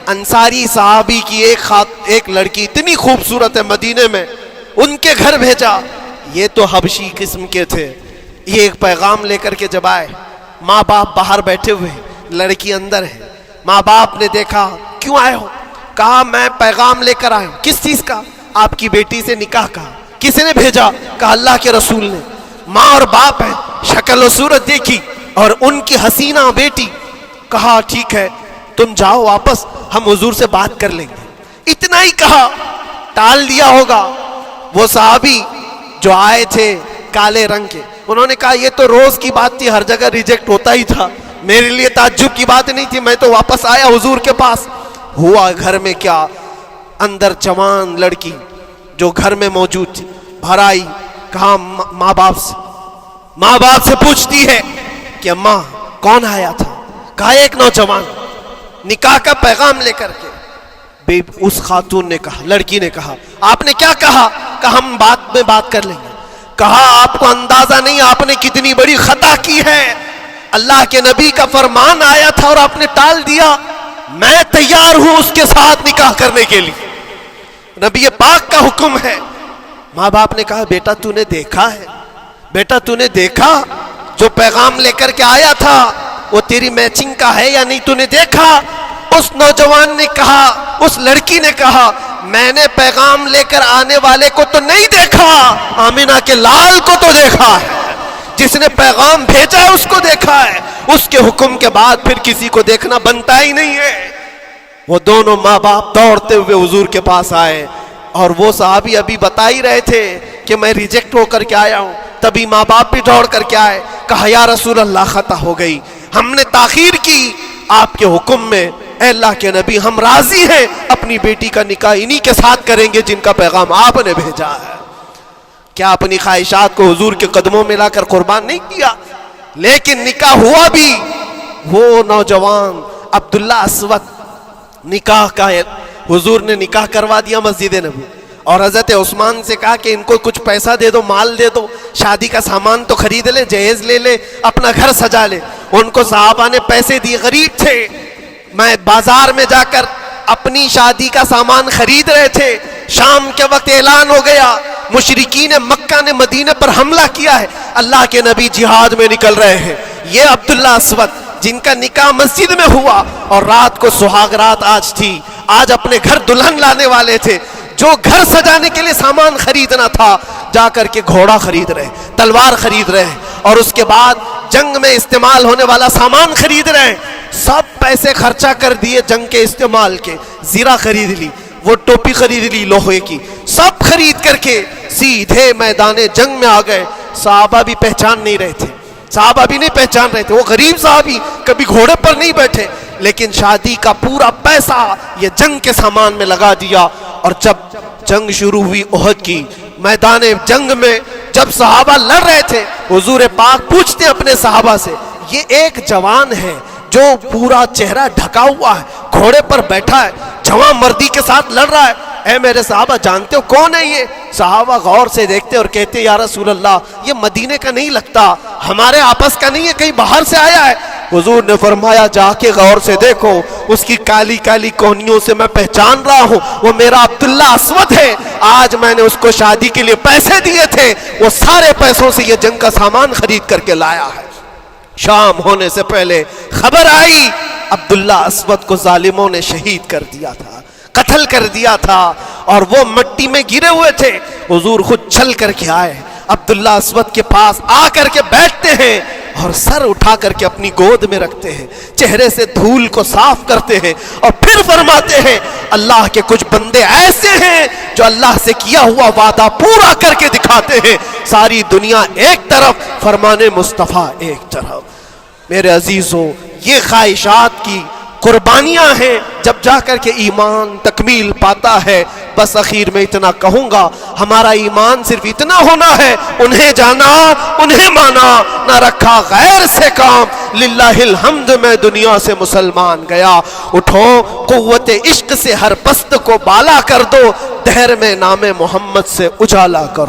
S1: انصاری صحابی کی ایک لڑکی اتنی خوبصورت ہے مدینے میں, ان کے گھر بھیجا. یہ تو حبشی قسم کے تھے. یہ ایک پیغام لے کر کے جب آئے, ماں باپ باہر بیٹھے ہوئے, لڑکی اندر ہے. ماں باپ نے دیکھا کیوں آئے ہو؟ کہا میں پیغام لے کر آیا ہوں. کس چیز کا؟ آپ کی بیٹی سے نکاح کا. کس نے بھیجا؟ کہا اللہ کے رسول نے. ماں اور باپ ہیں, شکل و صورت دیکھی اور ان کی حسینہ بیٹی. کہا ٹھیک ہے تم جاؤ واپس, ہم حضور سے بات کر لیں گے. اتنا ہی کہا, ٹال دیا ہوگا. وہ صحابی جو آئے تھے کالے رنگ کے, انہوں نے کہا یہ تو روز کی بات تھی, ہر جگہ ریجیکٹ ہوتا ہی تھا, میرے لیے تعجب کی بات نہیں تھی, میں تو واپس آیا حضور کے پاس. ہوا گھر میں کیا, اندر جوان لڑکی جو گھر میں موجود تھی بھر آئی. کہا ماں باپ سے پوچھتی ہے کہ اماں کون آیا تھا؟ کہا ایک نوجوان نکاح کا پیغام لے کر کے. اس خاتون نے کہا, لڑکی نے کہا آپ نے کیا کہا؟ کہا ہم بعد میں بات کر لیں گے. کہا آپ کو اندازہ نہیں آپ نے کتنی بڑی خطا کی ہے. اللہ کے نبی کا فرمان آیا تھا اور آپ نے ٹال دیا. میں تیار ہوں اس کے ساتھ نکاح کرنے کے لیے, نبی پاک کا حکم ہے. ماں باپ نے کہا بیٹا تو نے دیکھا ہے, بیٹا تو نے دیکھا جو پیغام لے کر کے آیا تھا وہ تیری میچنگ کا ہے یا نہیں, تو نے دیکھا؟ اس نوجوان نے کہا, اس لڑکی نے کہا میں نے پیغام لے کر آنے والے کو تو نہیں دیکھا, آمینہ کے لال کو تو دیکھا ہے, جس نے پیغام بھیجا ہے اس کو دیکھا ہے. اس کے حکم کے بعد پھر کسی کو دیکھنا بنتا ہی نہیں ہے. وہ دونوں ماں باپ دوڑتے ہوئے حضور کے پاس آئے, اور وہ صحابی ابھی بتا ہی رہے تھے کہ میں ریجیکٹ ہو کر کے آیا ہوں. تبھی ماں باپ بھی دوڑ کر کے آئے. کہا یا رسول اللہ خطا ہو گئی, ہم نے تاخیر کی, آپ کے حکم میں اے اللہ کے نبی ہم راضی ہیں, اپنی بیٹی کا نکاح انہی کے ساتھ کریں گے جن کا پیغام آپ نے بھیجا ہے. کیا اپنی خواہشات کو حضور کے قدموں میں لا کر قربان نہیں کیا؟ لیکن نکاح ہوا بھی. وہ نوجوان عبداللہ اسود نکاح کا ہے, حضور نے نکاح کروا دیا مسجد نبی, اور حضرت عثمان سے کہا کہ ان کو کچھ پیسہ دے دو, مال دے دو, شادی کا سامان تو خرید لے, جہیز لے لے, اپنا گھر سجا لے. ان کو صحابہ نے پیسے دیے, غریب تھے, میں بازار میں جا کر اپنی شادی کا سامان خرید رہے تھے. شام کے وقت اعلان ہو گیا مشرکین مکہ نے مدینے پر حملہ کیا ہے, اللہ کے نبی جہاد میں نکل رہے ہیں. یہ عبداللہ اسود جن کا نکاح مسجد میں ہوا اور رات کو سہاگ رات آج تھی, آج اپنے گھر دلہن لانے والے تھے, جو گھر سجانے کے لیے سامان خریدنا تھا جا کر کے گھوڑا خرید رہے, تلوار خرید رہے, اور اس کے بعد جنگ میں استعمال ہونے والا سامان خرید رہے. سب پیسے خرچہ کر دیے جنگ کے استعمال کے, زیرہ خرید لی, وہ ٹوپی خرید لی لوہے کی, سب خرید کر کے سیدھے میدان جنگ میں آ گئے. صحابہ بھی پہچان نہیں رہے تھے, صحابہ بھی نہیں پہچان رہے تھے, وہ غریب صحابی کبھی گھوڑے پر نہیں بیٹھے, لیکن شادی کا پورا پیسہ یہ جنگ کے سامان میں لگا دیا. اور جب جنگ شروع ہوئی احد کی, میدان جنگ میں جب صحابہ لڑ رہے تھے, حضور پاک پوچھتے اپنے صحابہ سے, یہ ایک جوان ہے جو پورا چہرہ ڈھکا ہوا ہے, گھوڑے پر بیٹھا ہے, جوان مردی کے ساتھ لڑ رہا ہے, اے میرے صحابہ جانتے ہو کون ہے یہ؟ صحابہ غور سے دیکھتے اور کہتے یا رسول اللہ یہ مدینے کا نہیں لگتا, ہمارے آپس کا نہیں ہے, کہیں باہر سے آیا ہے. حضور نے فرمایا جا کے غور سے دیکھو, اس کی کالی کالی کونیوں سے میں پہچان رہا ہوں, وہ میرا عبداللہ اسود ہے. آج میں نے اس کو شادی کے لیے پیسے دیے تھے, وہ سارے پیسوں سے یہ جنگ کا سامان خرید کر کے لایا ہے. شام ہونے سے پہلے خبر آئی عبداللہ اسود کو ظالموں نے شہید کر دیا تھا, قتل کر دیا تھا, اور وہ مٹی میں گرے ہوئے تھے. حضور خود چل کر کے آئے, عبداللہ اسود کے پاس آ کر کے بیٹھتے ہیں اور سر اٹھا کر کے اپنی گود میں رکھتے ہیں, چہرے سے دھول کو صاف کرتے ہیں, اور پھر فرماتے ہیں اللہ کے کچھ بندے ایسے ہیں جو اللہ سے کیا ہوا وعدہ پورا کر کے دکھاتے ہیں. ساری دنیا ایک طرف, فرمان مصطفیٰ ایک طرف. میرے عزیزوں, یہ خواہشات کی قربانیاں ہیں جب جا کر کے ایمان تکمیل پاتا ہے۔ بس اخیر میں اتنا کہوں گا، ہمارا ایمان صرف اتنا ہونا ہے، انہیں جانا انہیں مانا، نہ رکھا غیر سے کام، للہ الحمد میں دنیا سے مسلمان گیا۔ اٹھو قوت عشق سے ہر پست کو بالا کر دو، دہر میں نام محمد سے اجالا کرو۔